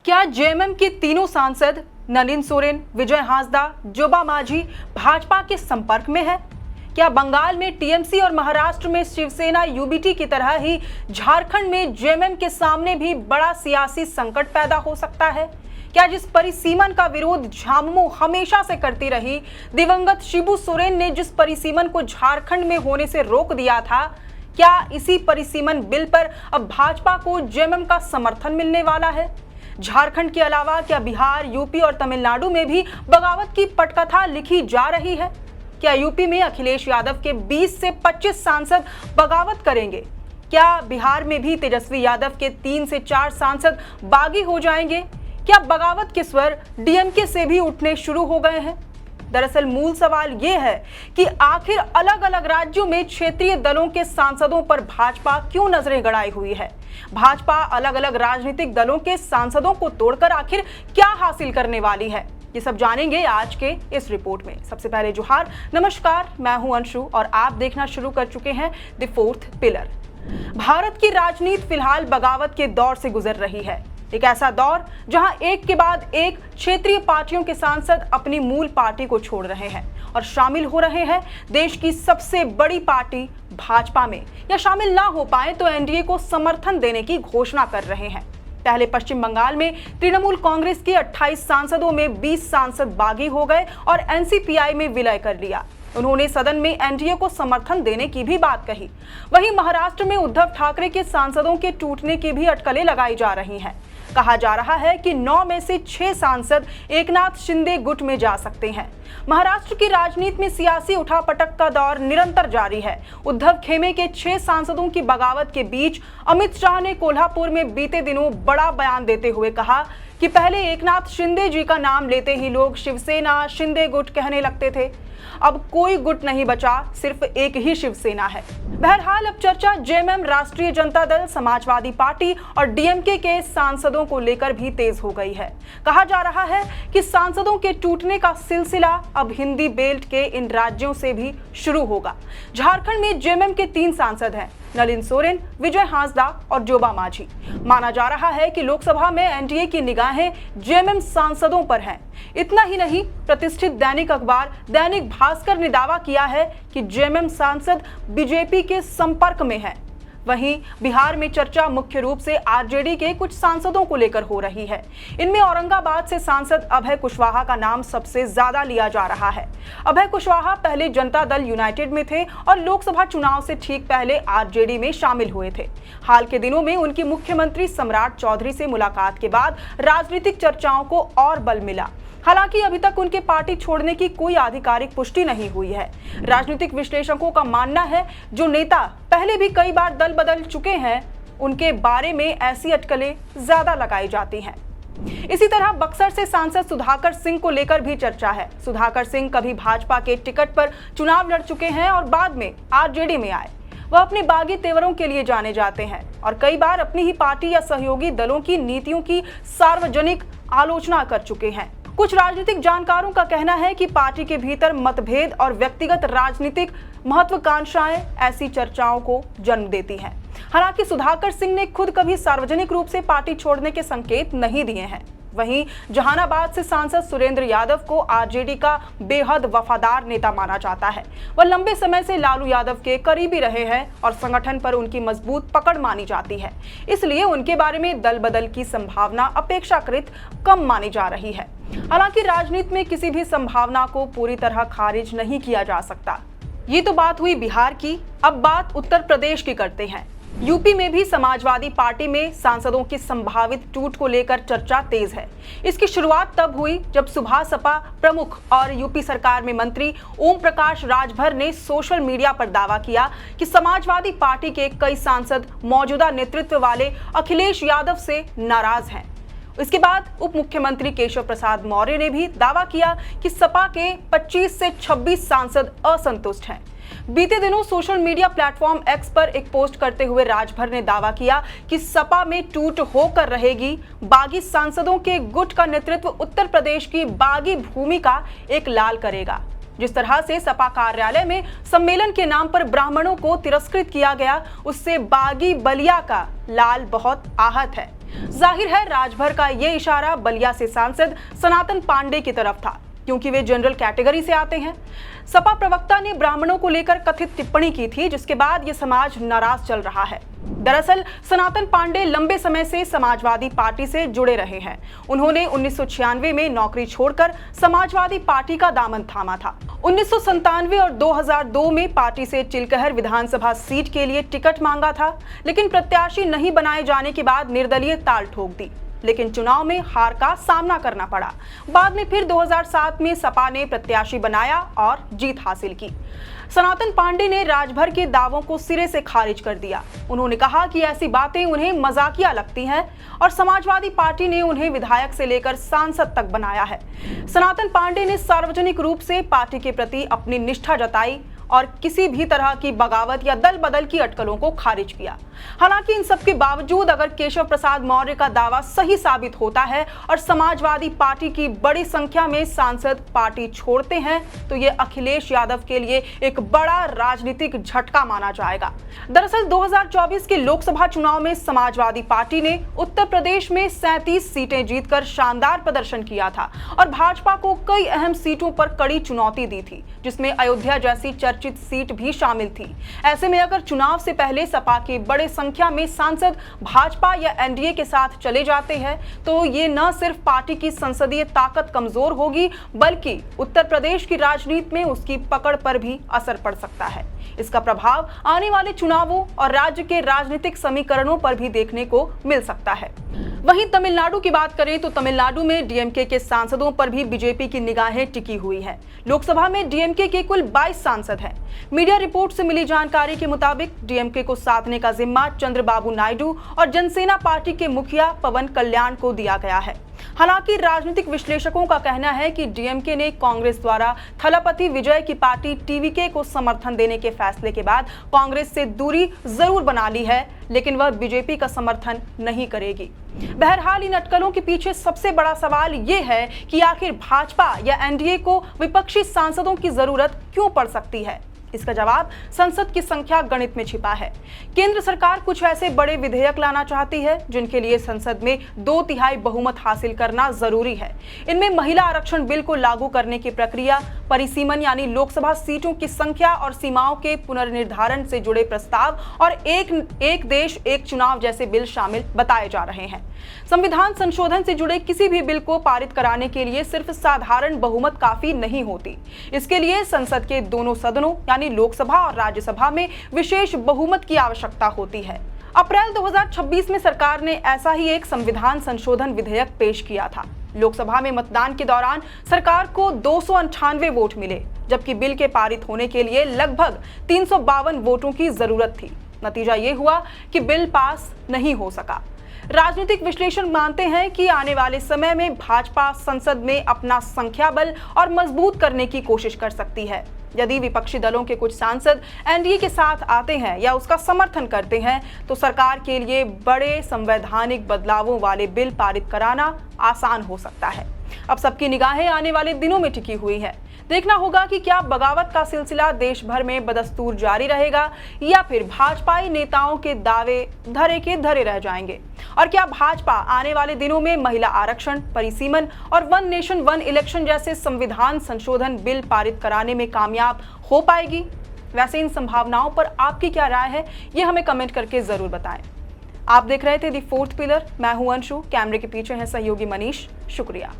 क्या जेएमएम के तीनों सांसद नलिन सोरेन, विजय हांसदा, जोबा मांझी भाजपा के संपर्क में है? क्या बंगाल में टीएमसी और महाराष्ट्र में शिवसेना यूबीटी की तरह ही झारखंड में जेएमएम के सामने भी बड़ा सियासी संकट पैदा हो सकता है? क्या जिस परिसीमन का विरोध झामुमो हमेशा से करती रही, दिवंगत शिबू सोरेन ने जिस परिसीमन को झारखंड में होने से रोक दिया था, क्या इसी परिसीमन बिल पर अब भाजपा को जेएमएम का समर्थन मिलने वाला है? झारखंड के अलावा क्या बिहार, यूपी और तमिलनाडु में भी बगावत की पटकथा लिखी जा रही है? क्या यूपी में अखिलेश यादव के 20 से 25 सांसद बगावत करेंगे? क्या बिहार में भी तेजस्वी यादव के 3 से 4 सांसद बागी हो जाएंगे? क्या बगावत के स्वर डीएमके से भी उठने शुरू हो गए हैं? दरअसल मूल सवाल यह है कि आखिर अलग अलग राज्यों में क्षेत्रीय दलों के सांसदों पर भाजपा क्यों नजरें गड़ाई हुई है? भाजपा अलग अलग राजनीतिक दलों के सांसदों को तोड़कर आखिर क्या हासिल करने वाली है? ये सब जानेंगे आज के इस रिपोर्ट में। सबसे पहले जोहार, नमस्कार, मैं हूं अंशु और आप देखना शुरू कर चुके हैं द फोर्थ पिलर। भारत की राजनीति फिलहाल बगावत के दौर से गुजर रही है। एक ऐसा दौर जहां एक के बाद एक क्षेत्रीय पार्टियों के सांसद अपनी मूल पार्टी को छोड़ रहे हैं और शामिल हो रहे हैं देश की सबसे बड़ी पार्टी भाजपा में, या शामिल ना हो पाए तो एनडीए को समर्थन देने की घोषणा कर रहे हैं। पहले पश्चिम बंगाल में तृणमूल कांग्रेस के 28 सांसदों में 20 सांसद बागी हो गए और एनसीपीआई में विलय कर लिया। उन्होंने सदन में एनडीए को समर्थन देने की भी बात कही। वहीं महाराष्ट्र में उद्धव ठाकरे के सांसदों के टूटने की भी अटकलें लगाई जा रही हैं। कहा जा रहा है कि 9 में से 6 सांसद एकनाथ शिंदे गुट में जा सकते हैं। महाराष्ट्र की राजनीति में सियासी उठापटक का दौर निरंतर जारी है। उद्धव खेमे के 6 सांसदों की बगावत के बीच अमित शाह ने कोल्हापुर में बीते दिनों बड़ा बयान देते हुए कहा कि पहले एकनाथ शिंदे जी का नाम लेते ही लोग शिवसेना, शिंदे गुट कहने लगते थे। अब कोई गुट नहीं बचा, सिर्फ एक ही शिवसेना है। बहरहाल अब चर्चा जेएमएम, राष्ट्रीय जनता दल, समाजवादी पार्टी और डीएमके के सांसदों को लेकर भी तेज हो गई है। कहा जा रहा है कि सांसदों के टूटने का सिलसिला अब हिंदी बेल्ट के इन राज्यों से भी शुरू होगा। झारखंड में जेएमएम के 3 सांसद हैं, नलिन सोरेन, विजय हांसदा और जोबा मांझी। माना जा रहा है कि लोकसभा में एनडीए की निगाहें जेएमएम सांसदों पर हैं। इतना ही नहीं, प्रतिष्ठित दैनिक अखबार दैनिक भास्कर ने दावा किया है कि जेएमएम सांसद बीजेपी के संपर्क में हैं। वहीं बिहार में चर्चा मुख्य रूप से आरजेडी के कुछ सांसदों को लेकर हो रही है। इनमें औरंगाबाद से सांसद अभय कुशवाहा का नाम सबसे ज्यादा लिया जा रहा है। अभय कुशवाहा पहले जनता दल यूनाइटेड में थे और लोकसभा चुनाव से ठीक पहले आरजेडी में शामिल हुए थे। हाल के दिनों में उनकी मुख्यमंत्री सम्राट चौधरी से मुलाकात के बाद राजनीतिक चर्चाओं को और बल मिला। हालांकि अभी तक उनके पार्टी छोड़ने की कोई आधिकारिक पुष्टि नहीं हुई है। राजनीतिक विश्लेषकों का मानना है जो नेता पहले भी कई बार दल बदल चुके हैं, उनके बारे में ऐसी अटकलें ज्यादा लगाई जाती हैं। इसी तरह बक्सर से सांसद सुधाकर सिंह को लेकर भी चर्चा है। सुधाकर सिंह कभी भाजपा के टिकट पर चुनाव लड़ चुके हैं और बाद में आरजेडी में आए। वह अपने बागी तेवरों के लिए जाने जाते हैं और कई बार अपनी ही पार्टी या सहयोगी दलों की नीतियों की सार्वजनिक आलोचना कर चुके हैं। कुछ राजनीतिक जानकारों का कहना है कि पार्टी के भीतर मतभेद और व्यक्तिगत राजनीतिक महत्वाकांक्षाएं ऐसी चर्चाओं को जन्म देती हैं। हालांकि सुधाकर सिंह ने खुद कभी सार्वजनिक रूप से पार्टी छोड़ने के संकेत नहीं दिए हैं। वहीं जहानाबाद से सांसद सुरेंद्र यादव को आरजेडी का बेहद वफादार नेता माना जाता है। वह लंबे समय से लालू यादव के करीबी रहे हैं और संगठन पर उनकी मजबूत पकड़ मानी जाती है। इसलिए उनके बारे में दल बदल की संभावना अपेक्षाकृत कम मानी जा रही है। हालांकि राजनीति में किसी भी संभावना को पूरी तरह खारिज नहीं किया जा सकता। ये तो बात हुई बिहार की। अब बात उत्तर प्रदेश की करते हैं। यूपी में भी समाजवादी पार्टी में सांसदों की संभावित टूट को लेकर चर्चा तेज है। इसकी शुरुआत तब हुई जब सुभाष सपा प्रमुख और यूपी सरकार में मंत्री ओम प्रकाश राजभर ने सोशल मीडिया पर दावा किया कि समाजवादी पार्टी के कई सांसद मौजूदा नेतृत्व वाले अखिलेश यादव से नाराज हैं। इसके बाद उप मुख्यमंत्री केशव प्रसाद मौर्य ने भी दावा किया कि सपा के 25 से 26 सांसद असंतुष्ट हैं। बीते दिनों सोशल मीडिया प्लेटफॉर्म एक्स पर एक पोस्ट करते हुए राजभर ने दावा किया कि सपा में टूट होकर रहेगी। बागी सांसदों के गुट का नेतृत्व उत्तर प्रदेश की बागी भूमिका एक लाल करेगा। जिस तरह से सपा कार्यालय में सम्मेलन के नाम पर ब्राह्मणों को तिरस्कृत किया गया, उससे बागी बलिया का लाल बहुत आहत है। जाहिर है राजभर का ये इशारा बलिया से सांसद सनातन पांडे की तरफ था, क्योंकि वे जनरल कैटेगरी से आते हैं। सपा प्रवक्ता ने ब्राह्मणों को लेकर कथित टिप्पणी की थी, जिसके बाद ये समाज नाराज चल रहा है। दरअसल सनातन पांडे लंबे समय से समाजवादी पार्टी से जुड़े रहे हैं। उन्होंने 1996 में नौकरी छोड़कर समाजवादी पार्टी का दामन थामा था। 1997 और 2002 में पार्टी से चिलकहर विधानसभा सीट के लिए टिकट मांगा था, लेकिन प्रत्याशी नहीं बनाए जाने के बाद निर्दलीय ताल ठोक दी, लेकिन चुनाव में हार का सामना करना पड़ा। बाद में फिर 2007 में सपा ने प्रत्याशी बनाया और जीत हासिल की। सनातन पांडे ने राजभर के दावों को सिरे से खारिज कर दिया। उन्होंने कहा कि ऐसी बातें उन्हें मजाकिया लगती हैं और समाजवादी पार्टी ने उन्हें विधायक से लेकर सांसद तक बनाया है। सनातन पांडे ने सार्वजनिक रूप से पार्टी के प्रति अपनी निष्ठा जताई और किसी भी तरह की बगावत या दल बदल की अटकलों को खारिज किया। हालांकि इन सब के बावजूद अगर केशव प्रसाद मौर्य का दावा सही साबित होता है और समाजवादी पार्टी की बड़ी संख्या में सांसद पार्टी छोड़ते हैं, तो ये अखिलेश यादव के लिए एक बड़ा राजनीतिक झटका माना जाएगा। दरअसल 2024 के लोकसभा चुनाव में समाजवादी पार्टी ने उत्तर प्रदेश में 37 सीटें जीतकर शानदार प्रदर्शन किया था और भाजपा को कई अहम सीटों पर कड़ी चुनौती दी थी, जिसमें अयोध्या जैसी चर्चित सीट भी शामिल थी। ऐसे में अगर चुनाव से पहले सपा के बड़े संख्या में सांसद भाजपा या एनडीए के साथ चले जाते हैं, तो ये न सिर्फ पार्टी की संसदीय ताकत कमजोर होगी, बल्कि उत्तर प्रदेश की राजनीति में उसकी पकड़ पर भी असर पड़ सकता है। इसका प्रभाव आने वाले चुनावों और राज्य के राजनीतिक समीकरणों पर भी देखने को मिल सकता है। वहीं तमिलनाडु की बात करें तो तमिलनाडु में डीएमके के सांसदों पर भी बीजेपी की निगाहें टिकी हुई है। लोकसभा में डीएमके के कुल 22 सांसद हैं। मीडिया रिपोर्ट से मिली जानकारी के मुताबिक डीएमके को साधने का जिम्मा चंद्रबाबू नायडू और जनसेना पार्टी के मुखिया पवन कल्याण को दिया गया है। हालांकि राजनीतिक विश्लेषकों का कहना है कि डीएमके ने कांग्रेस द्वारा थलपति विजय की पार्टी टीवीके को समर्थन देने के फैसले के बाद कांग्रेस से दूरी जरूर बना ली है, लेकिन वह बीजेपी का समर्थन नहीं करेगी। बहरहाल इन अटकलों के पीछे सबसे बड़ा सवाल ये है कि आखिर भाजपा या एनडीए को विपक्षी सांसदों की जरूरत क्यों पड़ सकती है। इसका जवाब संसद की संख्या गणित में छिपा है। केंद्र सरकार कुछ ऐसे बड़े विधेयक लाना चाहती है जिनके लिए संसद में 2/3 बहुमत हासिल करना जरूरी है। इनमें महिला आरक्षण बिल को लागू करने की प्रक्रिया, परिसीमन यानी लोकसभा सीटों की संख्या और सीमाओं के पुनर्निर्धारण से जुड़े प्रस्ताव और एक देश एक चुनाव जैसे बिल शामिल बताए जा रहे हैं। संविधान संशोधन से जुड़े किसी भी बिल को पारित कराने के लिए सिर्फ साधारण बहुमत काफी नहीं होती। इसके लिए संसद के दोनों सदनों यानी लोकसभा और राज्यसभा में विशेष बहुमत की आवश्यकता होती है। अप्रैल 2026 में सरकार ने ऐसा ही एक संविधान संशोधन विधेयक पेश किया था। लोकसभा में मतदान के दौरान सरकार को 298 वोट मिले, जबकि बिल के पारित होने के लिए लगभग 352 वोटों की जरूरत थी। नतीजा ये हुआ कि बिल पास नहीं हो सका। राजनीतिक विश्लेषक मानते हैं कि आने वाले समय में भाजपा संसद में अपना संख्या बल और मजबूत करने की कोशिश कर सकती है। यदि विपक्षी दलों के कुछ सांसद एनडीए के साथ आते हैं या उसका समर्थन करते हैं, तो सरकार के लिए बड़े संवैधानिक बदलावों वाले बिल पारित कराना आसान हो सकता है। अब सबकी निगाहें आने वाले दिनों में टिकी हुई है। देखना होगा कि क्या बगावत का सिलसिला देश भर में बदस्तूर जारी रहेगा या फिर भाजपाई नेताओं के दावे धरे के धरे रह जाएंगे, और क्या भाजपा आने वाले दिनों में महिला आरक्षण, परिसीमन और वन नेशन वन इलेक्शन जैसे संविधान संशोधन बिल पारित कराने में कामयाब हो पाएगी। वैसे इन संभावनाओं पर आपकी क्या राय है, ये हमें कमेंट करके जरूर बताएं। आप देख रहे थे दी फोर्थ पिलर। मैं हूं अंशु, कैमरे के पीछे है सहयोगी मनीष। शुक्रिया।